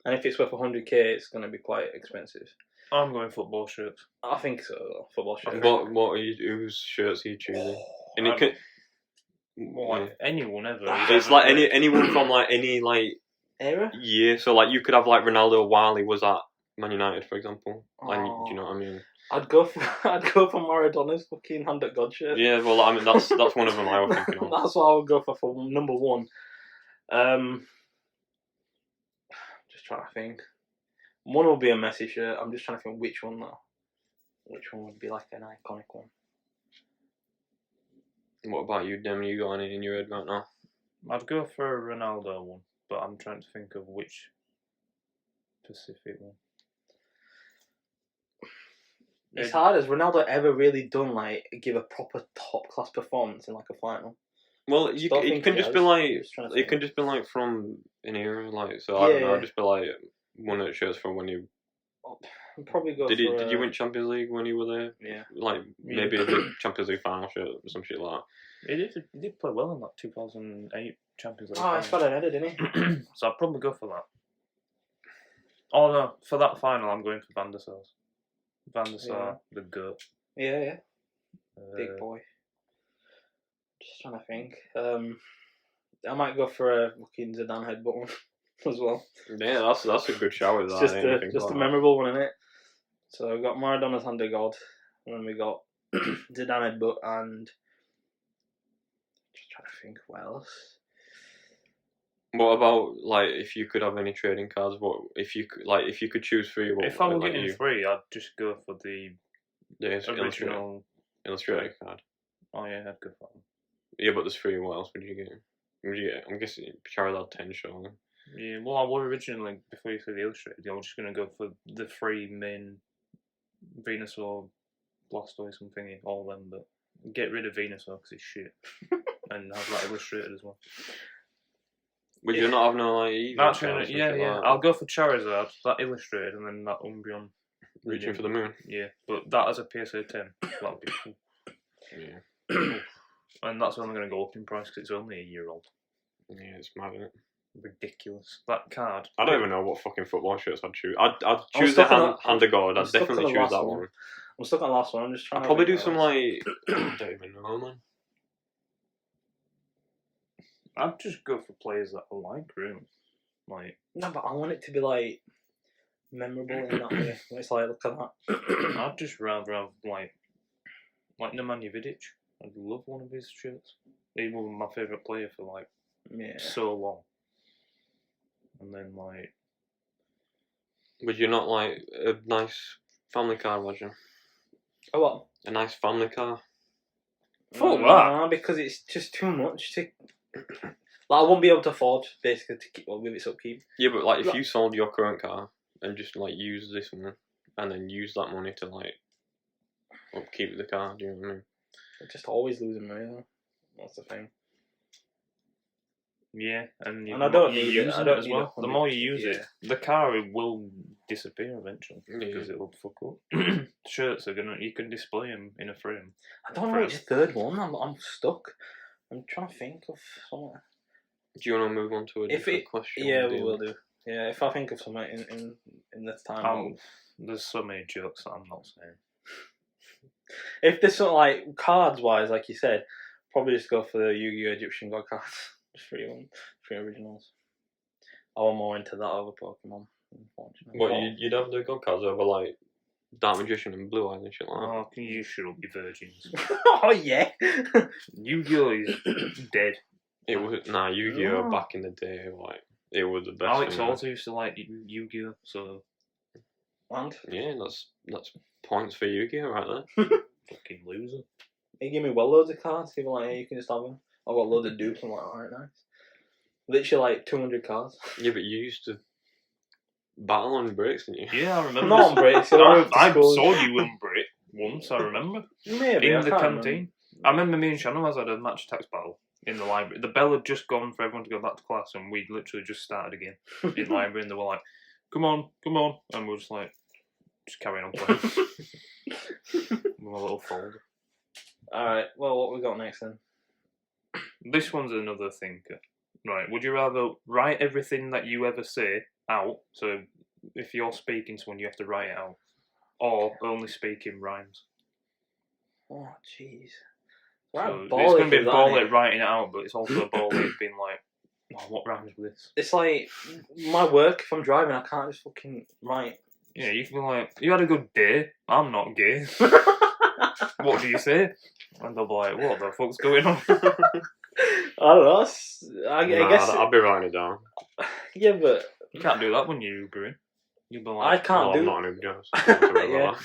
And if it's worth 100k, it's gonna be quite expensive. I'm going football shirts. I think so. Though. Football shirt. What are you? Whose shirts are you choosing? And it can. Well, like anyone ever. It's like anyone from like any like Era. year. So like you could have like Ronaldo while he was at Man United, for example. And Oh. do you know what I mean? I'd go for Maradona's fucking hand at God shirt. Yeah, well, I mean that's one of them I was thinking of. That's what I would go for number one. Just trying to think. One will be a Messi shirt. I'm just trying to think which one though. Which one would be like an iconic one? What about you, Dem? You got any in your head right now? I'd go for a Ronaldo one, but I'm trying to think of which specific one. It's hard. Has Ronaldo ever really done like give a proper top class performance in like a final? Well, Don't it think can he just be has. like Just trying to it think. can just be like from an era, like so. I don't know. Yeah. Just be like one of the shirts from when you I'd probably go did. for Did you win Champions League when you were there? Yeah. Like maybe the Champions League final shirt or some shit like that. He did play well in that 2008 Champions League. Oh, he's got an header, didn't he? So I'd probably go for that. Oh no, for that final, I'm going for Van der Sar. Van der Sar, the GOAT. Yeah. Big boy. Just trying to think. I might go for a fucking Zidane headbutt one as well. Yeah, that's a good shout. With It's that. just I didn't think a about that. memorable one, innit? So we've got Maradona's hand of God, and then we got Zidane headbutt, and just trying to think what else. What about like if you could have any trading cards? What if you could choose three? What, If I were like, getting three, I'd just go for the original. illustrated card. Oh yeah, I'd go for that. Yeah, but there's three. What else would you get? I'm guessing Charizard 10, surely. Yeah, well, I was originally, before you said the illustrated, I was just going to go for the three main Venusaur, Blastoise and thingy, all them, but get rid of Venusaur because it's shit. And have that illustrated as well. Would you not have no like Eevee? Actually, yeah. I'll go for Charizard, that illustrated, and then that Umbreon. Reaching for the moon. Yeah, but that as a PSA 10, that would be cool. Yeah. And that's only going to go up in price because it's only a year old. Yeah, it's mad, isn't it? Ridiculous. That card. I don't even know what fucking football shirts I'd choose. I'd choose stuck the on hand of God. I'm I'd stuck on definitely the choose last that one. one. I'm stuck on the last one. I'm just trying I'd to probably do think some what else. like I don't even know, man. I'd just go for players that I like, really. Like, No, but I want it to be like memorable in that way. It's like, look at that. I'd just rather have like Nemanja Vidic. I'd love one of his shirts. He was my favourite player for like Yeah. so long. And then like, Would you not like a nice family car, Roger? Oh, what? A nice family car? Fuck Nah, because it's just too much to. Like, I won't be able to afford basically to keep with its upkeep. Yeah, but like if you sold your current car and just like use this one and then use that money to like upkeep the car, do you know what I mean? I'm just always losing money though. That's the thing. yeah, and, And I don't you need use it. I it don't as need well. The more you use yeah. it, the car will disappear eventually Yeah. because it will fuck up. Shirts are you can display them in a frame. I don't know which third one. I'm stuck. I'm trying to think of something. Do you want to move on to a different question? Yeah, we will do. Yeah, if I think of something in this time. There's so many jokes that I'm not saying. If there's something like cards wise, like you said, probably just go for the Yu-Gi-Oh! Egyptian God cards. Just three originals. I want more into that over Pokemon, unfortunately. What you'd have the god cards over like Dark Magician and Blue Eyes and shit like that. Oh, you should all be virgins. Oh yeah. Yu-Gi-Oh! Is dead. It was Yu-Gi-Oh! Oh. Back in the day, like it was the best. Alex thing. also used to like Yu-Gi-Oh! So And Yeah, that's points for Yu-Gi-Oh! Right there. fucking loser. he gave me well loads of cards. People like, hey, you can just have them. I've got loads of dupes. I'm like, alright, nice. Literally like 200 cards. Yeah, but you used to battle on breaks, didn't you? Yeah, I remember. Not on breaks. I saw you in break once. I remember Maybe I in the can't canteen. remember. I remember me and Shannon had a match tax battle in the library. The bell had just gone for everyone to go back to class, and we literally just started again in the library. And they were like, "Come on, come on," and we were just like, just carrying on playing with my little folder. Alright, well, what we got next then? This one's another thinker. Right, would you rather write everything that you ever say out, so if you're speaking to someone you have to write it out, or only speak in rhymes? Oh, jeez. So Right, it's going to be a ball ball at writing it out, but it's also a ball at being like, oh, what rhymes with this? It's like my work. If I'm driving, I can't just fucking write. Yeah, you can be like, you had a good day, I'm not gay. What do you say? And they'll be like, what the fuck's going on? I don't know. I guess. I'll be writing it down. Yeah, but You can't do that when you're Ubering. You'll be I like, can't I'm do. not an Uber. Yeah.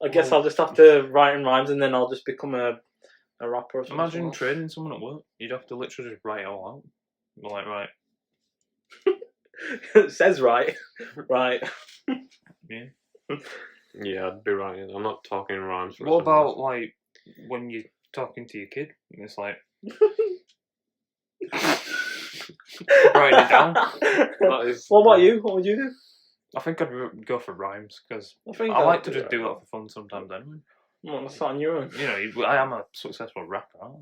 I guess I'll just have to write in rhymes, and then I'll just become a rapper or something. imagine training someone at work. You'd have to literally just write it all out. Be like, right, It says right. Right. yeah. Yeah, I'd be right. I'm not talking in rhymes. for What the rest of about like when you're talking to your kid and it's like writing it down? That is. What about you? What would you do? I think I'd go for rhymes because think I I'd like to do just do that. that for fun sometimes anyway. Well, that's not on your own. You know, I am a successful rapper. Aren't I?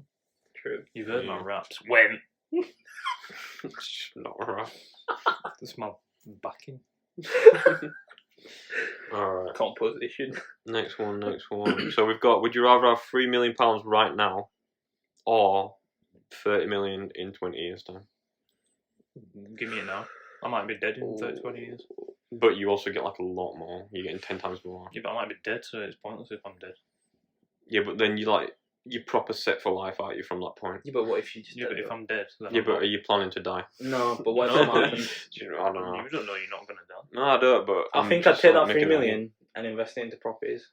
True. You've heard Yeah. my raps. When? It's just not right. That's my backing. Alright, Composition. next one. So we've got, would you rather have £3 million right now or 30 million in 20 years' time? Give me it now. I might be dead in 30, 20 years. But you also get like a lot more. You're getting 10 times more. Yeah, but I might be dead, so it's pointless if I'm dead. Yeah, but then you're proper set for life, aren't you, from that point? Yeah, but what if you just? Yeah, but if I'm dead, then Yeah, I'm but not. are you planning to die? No, but what if No, that but happens? Do you know, I don't know. You don't know you're not going to die. No, I don't, but I I'm think I'd just take sort of that 3 making a- million and invest it into properties.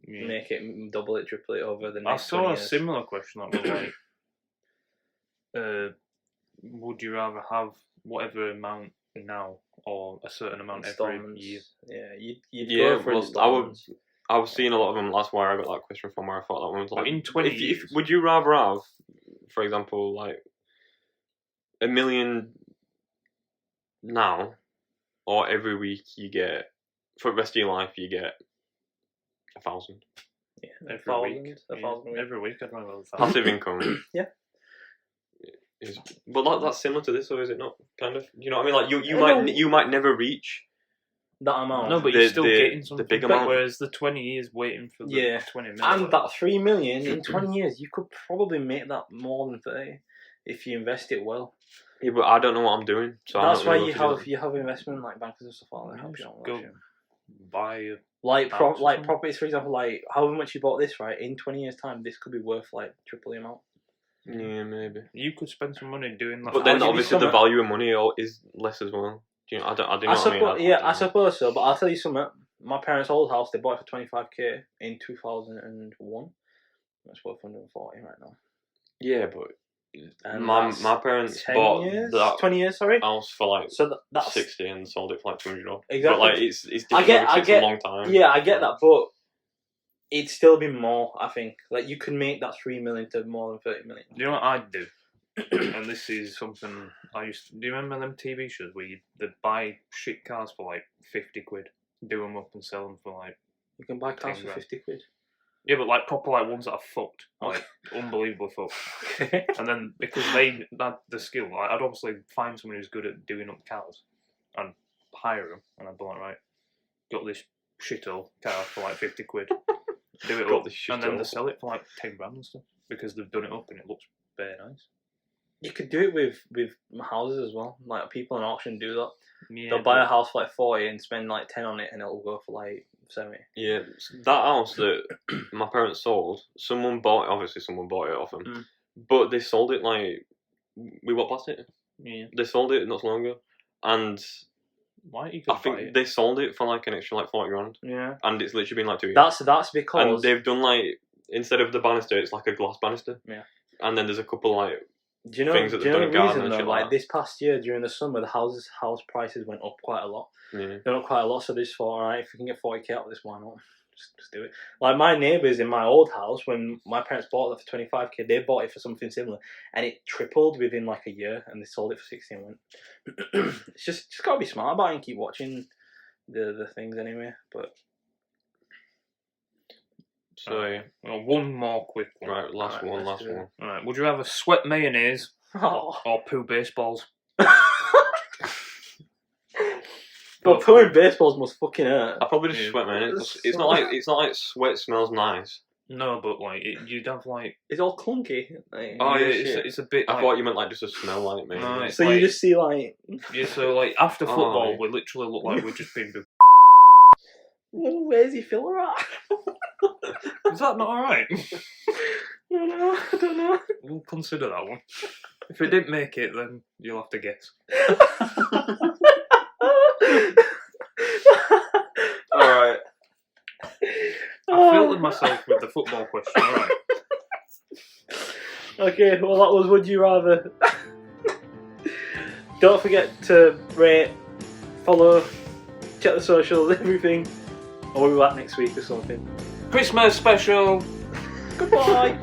Yeah. Make it double it, triple it over the I next saw 20 a years. similar question that was like, would you rather have whatever amount now or a certain amount every Installments. year? Yeah, you'd Yeah, go for well, installments. I was seeing a lot of them. That's where I got that question from. Where I thought that one was But like, in 20 if, years, would you rather have, for example, like $1 million now, or every week you get, for the rest of your life you get 1,000 Yeah, every week. a thousand a week. Every week I'd rather have that. passive income? Yeah. But that's similar to this, or is it not? Kind of. You know what I mean? Like I you don't- might never reach. That amount. No, but The- you're still the- getting the something. big amount. Whereas the 20 years waiting for the Yeah. 20 million. And that 3 million in 20 years, you could probably make that more than 30 if you invest it well. Yeah, but I don't know what I'm doing, so I'm That's not why really you able to do have that. you have investment like bankers and stuff like that. Yeah, Help you just out go with that shit. buy a Like house or something. properties, for example, like however much you bought this, right? In 20 years' time, this could be worth like triple the amount. Yeah, maybe. You could spend some money doing that. But I'll then give you obviously the some- value of money is less as well. Do you know? I do you know what I mean? I suppose so. But I'll tell you something. My parents' old house, they bought it for 25k in 2001. That's worth 140 right now. Yeah, but And my that's parents 10 bought years, that 20 years, sorry. house for like So that's 60 and sold it for like 200 odd. Exactly. But like it's I different. get- It I takes get- a long time. yeah, I get that, but it'd still be more. I think like you could make that 3 million to more than 30 million. You know what I'd do? And this is something I used to... Do you remember them TV shows where they'd buy shit cars for like 50 quid, do them up and sell them for like... You can buy cars 10 for grand. 50 quid. Yeah, but like proper like ones that are fucked. Like unbelievably fucked. And then because they had the skill, like, I'd obviously find someone who's good at doing up cars and hire them, and I'd be like, right, got this shithole car for like 50 quid, do it Got up, this and then shithole. they sell it for like 10 grand and stuff because they've done it up and it looks very nice. You could do it with houses as well. Like people in auction do that. Yeah, They'll buy a house for like 40 and spend like 10 on it, and it'll go for like 70. Yeah, that house that my parents sold, someone bought it. Obviously, someone bought it off them, Mm. but they sold it like we walked past it. Yeah. They sold it not so long ago, and Why you I could buy think it? they sold it for like an extra like 40 grand, Yeah. and it's literally been like 2 years. That's And because they've done like, instead of the banister, it's like a glass banister. Yeah. And then there's a couple like do you know things that do you they've know done the in garden reason and though? shit Like like that. this past year during the summer, the house prices went up quite a lot. Yeah. They're up quite a lot, so they just thought, alright, if we can get 40k out of this, why not? Just do it. Like my neighbours in my old house, when my parents bought it for 25k, they bought it for something similar, and it tripled within like a year, and they sold it for 60 and went. It's just gotta be smart about it and keep watching the things anyway. But So yeah. Well, one more quick one. Right, last Alright, one, let's last do it. one. Alright, would you rather sweat mayonnaise oh. or poo baseballs? But pulling baseballs must fucking hurt. I probably just Yeah. sweat, man. It's not like sweat smells nice. No, but like you'd have like It's all clunky. Like, Oh, yeah, it's a bit. I like, thought you meant like just a smell like it, man. No, it's so like, you just see like, yeah. So like after Oh, football, yeah. we literally look like we've just been. well, where's your filler at? Is that not alright? I don't know. We'll consider that one. If it didn't make it, then you'll have to guess. Alright. I filtered myself with the football question. All right. Okay, well that was Would You Rather. Don't forget to rate, follow, check the socials, everything. And we'll be back next week or something. Christmas special. Goodbye.